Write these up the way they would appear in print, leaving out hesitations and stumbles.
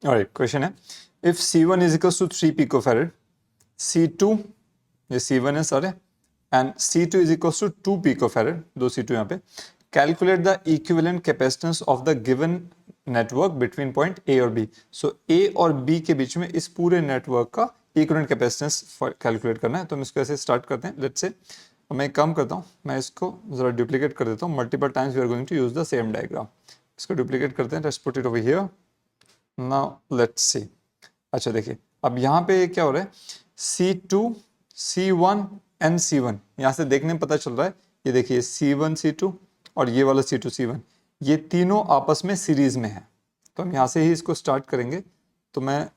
Alright, question है if C1 is equals to 3 picofarad, C2 ये C1 है सारे and C2 is equals to 2 picofarad, दो C2 यहाँ पे, calculate the equivalent capacitance of the given network between point A और B। So A और B के बीच में इस पूरे नेटवर्क का इक्विवेलेंट कैपेसिटेंस कैलकुलेट करना है। तो हम इसको ऐसे स्टार्ट करते हैं। लेट्स से मैं एक काम करता हूँ, मैं इसको जरा डुप्लीकेट कर देता हूँ। Multiple times we are going to use the same diagram. इसको डुप्लीकेट करते हैं। Let's put it over here. Now let's see. अच्छा देखिए, अब यहाँ पे क्या हो रहा है, C2 C1 एंड C1, यहाँ से देखने में पता चल रहा है, ये देखिए C1 C2 और ये वाला C2 C1, ये तीनों आपस में सीरीज में है। तो हम यहाँ से ही इसको स्टार्ट करेंगे। तो मैं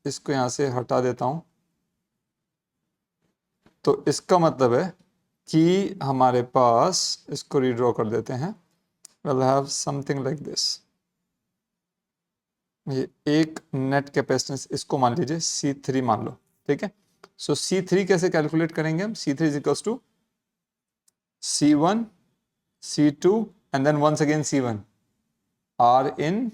इसको यहाँ से हटा देता हूँ। तो इसका मतलब है कि हमारे पास, इसको रीड्रॉ कर देते हैं, we'll have something like this। ये एक नेट कैपेसिटेंस, इसको मान लीजिए C3 मान लो, ठीक है। सो C3 कैसे कैलकुलेट करेंगे हम? C3 is equals to C1 C2 and then once again C1 are in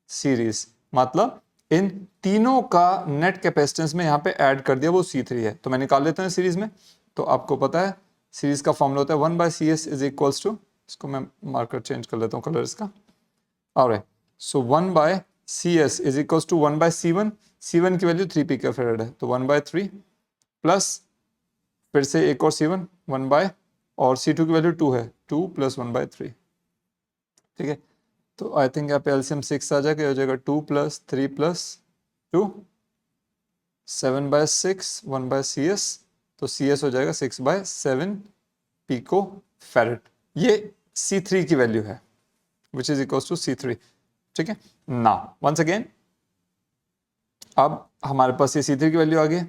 series. मतलब इन तीनों का नेट कैपेसिटेंस में यहाँ पे ऐड कर दिया, वो C3 है। तो मैं निकाल लेता हूँ सीरीज में। तो आपको पता है सीरीज का फॉर्मूला होता है 1/CS इज इक्वल्स टू, इसको मैं मार्कर चेंज कर लेता हूँ कलर इसका। Alright, so 1/CS is equals to 1/C1। C1 की वैल्यू 3 पिकोफैरेड है, तो 1/3 प्लस फिर से एक और C1 1 और C2 की वैल्यू 2 है, 2 प्लस 1/3, ठीक है। तो आई थिंक यहाँ पे एलसीएम 6 आ जाएगा, हो जाएगा 2 प्लस 3 प्लस 2 7/6 1/CS। तो CS हो जाएगा 6/7 पिकोफैरेड। ये C3 की वैल्यू है which is equals to C3, ठीक है। नाउ वंस अगेन, अब हमारे पास ये C3 की वैल्यू आ गई।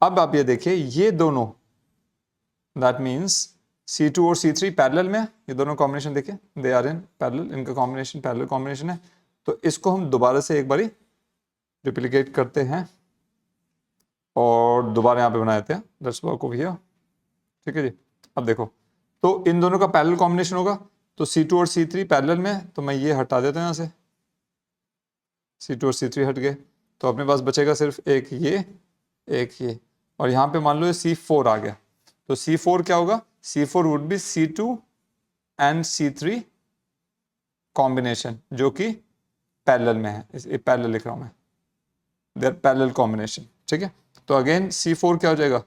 अब आप ये देखिए, ये दोनों, दैट मीन्स C2 और C3 पैरेलल में है। ये दोनों कॉम्बिनेशन देखिए, दे आर इन पैरेलल, इनका कॉम्बिनेशन पैरेलल कॉम्बिनेशन है। तो इसको हम दोबारा से एक बारी डुप्लीकेट करते हैं और दोबारा यहाँ पे बना देते हैं। लेट्स वर्क ओवर हियर, ठीक है जी। अब देखो, तो इन दोनों का पैरेलल कॉम्बिनेशन होगा, तो C2 और C3 पैरेलल में है, तो मैं ये हटा देता हूँ यहाँ से, C2 और C3 हट गए। तो अपने पास बचेगा सिर्फ एक ये, और यहाँ पे मान लो C4 आ गया। तो C4 क्या होगा? C4 would be C2 and C3 combination, जो कि पैरेलल में है। इस पैरेलल लिख रहा हूं मैं, देयर पैरेलल कॉम्बिनेशन, ठीक है। तो अगेन C4 क्या हो जाएगा?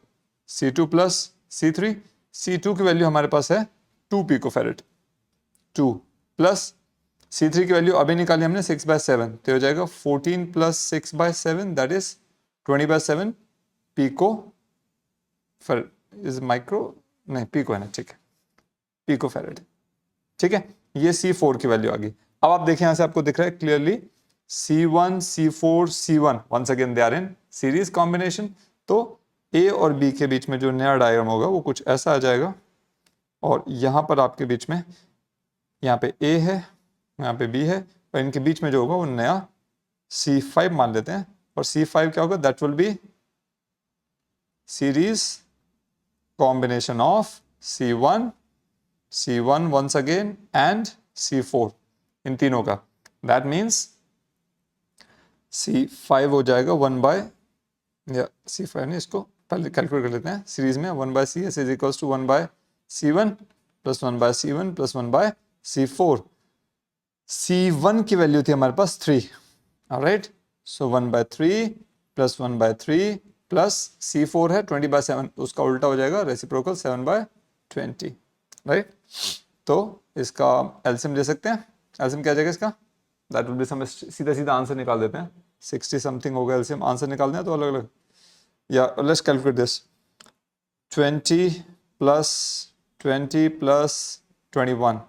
C2 plus C3। C2 की वैल्यू हमारे पास है 2 पिकोफैरेड, 2 प्लस C3 की वैल्यू अभी निकाली हमने 6/7, तो हो जाएगा 14 plus 6/7, that is 20/7 picofarad. Is micro नहीं, पिको है ना, ठीक है, पिकोफैरेड, ठीक है। ये C4 की वैल्यू आ गई। अब आप देखें, यहां से आपको दिख रहा है clearly C1 C4 C1 once again they are in series combination. तो A और B के बीच में जो नया डायग्राम होगा वो कुछ ऐसा आ जाएगा, और यहां पर आपके बीच में, यहाँ पे A है, यहाँ पे B है, और इनके बीच में जो होगा वो नया C5 मान लेते हैं। और C5 क्या होगा? That will be series combination of C1 once again and C4, इन तीनों का। That means C5 हो जाएगा 1 या C5 ने, इसको पहले कैलकुलेट कर लेते हैं सीरीज में। 1/CS is equals to 1/C1 plus 1/C1 plus 1/C4। C1 की वैल्यू थी हमारे पास 3, alright. So 1/3 plus 1/3 plus C4 है 20/7, उसका उल्टा हो जाएगा रेसिप्रोकल 7/20, राइट। तो इसका एलसीएम ले सकते हैं। एलसीएम क्या आ जाएगा इसका? दैट विल बी सम, सीधा आंसर निकाल देते हैं। 60 समथिंग होगा एलसीएम। आंसर निकालना है तो अलग अलग, या लेट्स कैलकुलेट दिस। 20 प्लस 21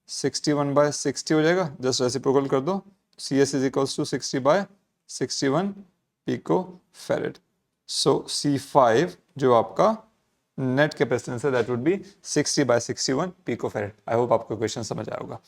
61/60 हो जाएगा। जस्ट रेसिप्रोकल कर दो। CS is equals to 60/61 picofarad. So C5 जो आपका नेट कैपेसिटेंस है that would be 60/61 picofarad. I hope आपको क्वेश्चन समझ आया होगा।